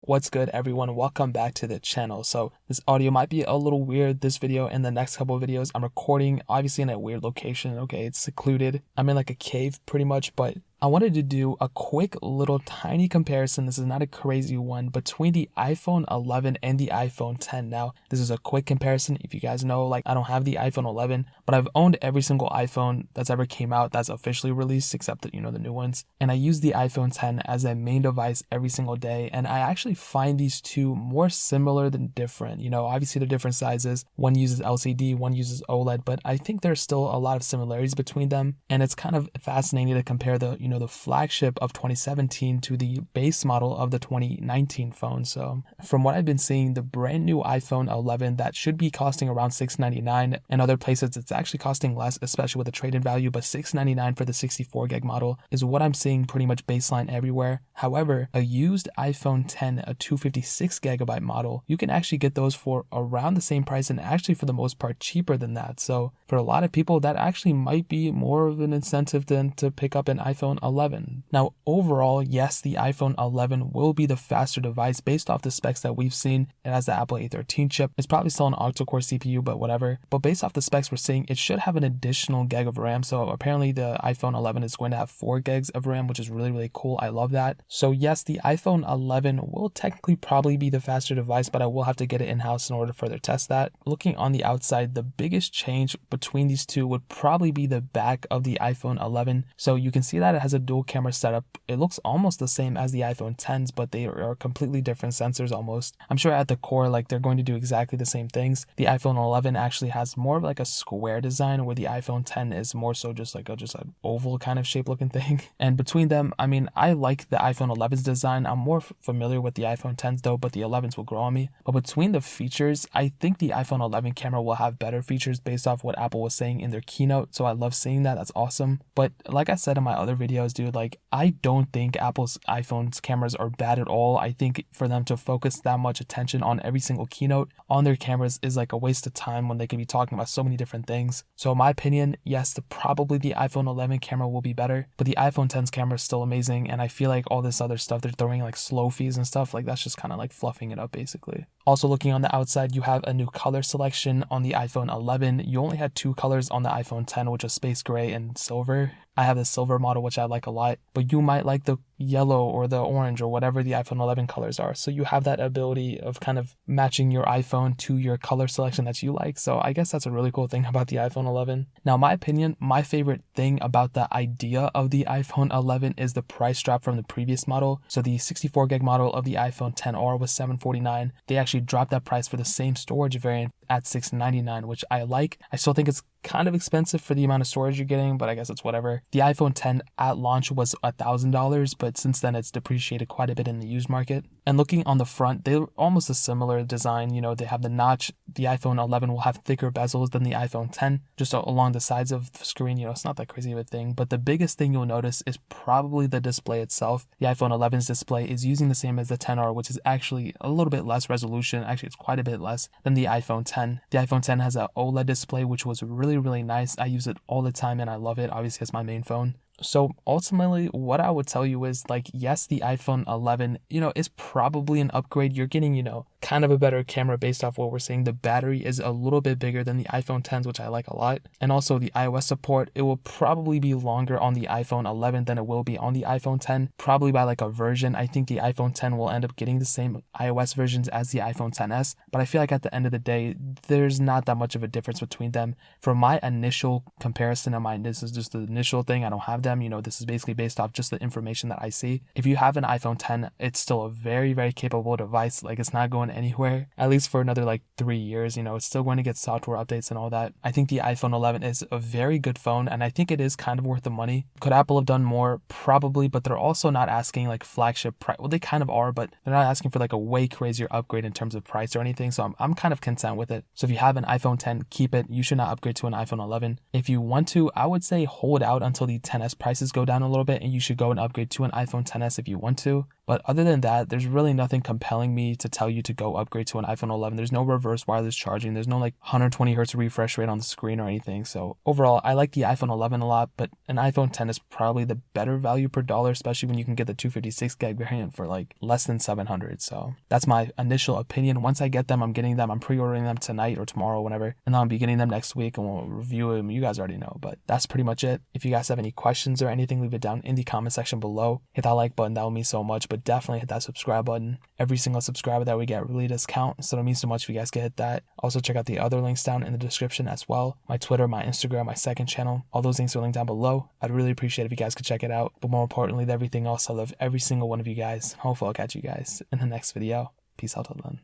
What's good, everyone? Welcome back to the channel. So this audio might be a little weird. This video and the next couple of videos I'm recording obviously in a weird location. Okay, it's secluded. I'm in like a cave pretty much, but I wanted to do a quick little tiny comparison. This is not a crazy one, between the iPhone 11 and the iPhone 10. Now, this is a quick comparison. If you guys know, like, I don't have the iPhone 11, but I've owned every single iPhone that's ever came out that's officially released, except the new ones. And I use the iPhone 10 as a main device every single day. And I actually find these two more similar than different. Obviously they're different sizes. One uses LCD, one uses OLED, but I think there's still a lot of similarities between them. And it's kind of fascinating to compare the flagship of 2017 to the base model of the 2019 phone. So from what I've been seeing, the brand new iPhone 11 that should be costing around $699, and other places it's actually costing less, especially with the trade-in value, but $699 for the 64 gig model is what I'm seeing pretty much baseline everywhere. However, a used iPhone 10, a 256 gigabyte model, you can actually get those for around the same price, and actually for the most part cheaper than that. So for a lot of people, that actually might be more of an incentive than to pick up an iPhone 11. Now, overall, yes, the iPhone 11 will be the faster device based off the specs that we've seen. It has the Apple A13 chip. It's probably still an octa-core CPU, but whatever. But based off the specs we're seeing, it should have an additional gig of RAM. So apparently the iPhone 11 is going to have 4 gigs of RAM, which is really, really cool. I love that. So yes, the iPhone 11 will technically probably be the faster device, but I will have to get it in-house in order to further test that. Looking on the outside, the biggest change between these two would probably be the back of the iPhone 11. So you can see that it has a dual camera setup. It looks almost the same as the iPhone 10s, but they are completely different sensors almost. I'm sure at the core, like, they're going to do exactly the same things. The iPhone 11 actually has more of like a square design, where the iPhone 10 is more so just like an oval kind of shape looking thing. And between them, I mean, I like the iPhone 11's design. I'm more familiar with the iPhone 10s though, but the 11s will grow on me. But between the features, I think the iPhone 11 camera will have better features based off what Apple was saying in their keynote. So I love seeing that. That's awesome. But like I said in my other videos, dude, like, I don't think Apple's iPhone's cameras are bad at all. I think for them to focus that much attention on every single keynote on their cameras is like a waste of time when they can be talking about so many different things. So in my opinion, yes, probably the iPhone 11 camera will be better, but the iPhone 10's camera is still amazing. And I feel like all this other stuff they're throwing, like slow fees and stuff, like that's just kind of like fluffing it up basically. Also, looking on the outside, you have a new color selection on the iPhone 11. You only had 2 colors on the iPhone 10, which was space gray and silver. I have the silver model, which I like a lot, but you might like the yellow or the orange or whatever the iPhone 11 colors are. So you have that ability of kind of matching your iPhone to your color selection that you like. So I guess that's a really cool thing about the iPhone 11. Now, in my opinion, my favorite thing about the idea of the iPhone 11 is the price drop from the previous model. So the 64 gig model of the iPhone 10R was $749. They actually dropped that price for the same storage variant at $699, which I like. I still think it's kind of expensive for the amount of storage you're getting, but I guess it's whatever. The iPhone 10 at launch was $1,000, but since then it's depreciated quite a bit in the used market. And looking on the front, they're almost a similar design. They have the notch. The iPhone 11 will have thicker bezels than the iPhone 10, just along the sides of the screen. It's not that crazy of a thing, but the biggest thing you'll notice is probably the display itself. The iPhone 11's display is using the same as the 10R, which is actually a little bit less resolution. Actually, it's quite a bit less than the iPhone 10. The iPhone 10 has an OLED display, which was really, really nice. I use it all the time and I love it. Obviously, it's my main phone. So ultimately, what I would tell you is, like, yes, the iPhone 11, is probably an upgrade. You're getting, kind of a better camera based off what we're seeing. The battery is a little bit bigger than the iPhone 10s, which I like a lot. And also the iOS support, it will probably be longer on the iPhone 11 than it will be on the iPhone 10, probably by like a version. I think the iPhone 10 will end up getting the same iOS versions as the iPhone 10s, but I feel like at the end of the day, there's not that much of a difference between them. From my initial comparison, this is just the initial thing. I don't have them. This is basically based off just the information that I see. If you have an iPhone 10, it's still a very, very capable device. Like, it's not going anywhere, at least for another like 3 years. It's still going to get software updates and all that. I think the iPhone 11 is a very good phone, and I think it is kind of worth the money. Could Apple have done more? Probably, but they're also not asking like flagship price. Well, they kind of are, but they're not asking for like a way crazier upgrade in terms of price or anything. So I'm kind of content with it. So if you have an iPhone 10, keep it. You should not upgrade to an iPhone 11. If you want to, I would say hold out until the 10s prices go down a little bit, and you should go and upgrade to an iPhone 10s if you want to. But other than that, there's really nothing compelling me to tell you to go upgrade to an iPhone 11. There's no reverse wireless charging. There's no like 120 hertz refresh rate on the screen or anything. So overall, I like the iPhone 11 a lot, but an iPhone 10 is probably the better value per dollar, especially when you can get the 256 gig variant for like less than 700. So that's my initial opinion. Once I get them, I'm getting them. I'm pre-ordering them tonight or tomorrow, whenever, and I'll be getting them next week and we'll review them. You guys already know, but that's pretty much it. If you guys have any questions or anything, leave it down in the comment section below. Hit that like button, that will mean so much, but definitely hit that subscribe button. Every single subscriber that we get really does count, so it means so much if you guys can hit that. Also check out the other links down in the description as well. My Twitter, my Instagram, my second channel, all those links are linked down below. I'd really appreciate if you guys could check it out. But more importantly than everything else, I love every single one of you guys. Hopefully I'll catch you guys in the next video. Peace out till then.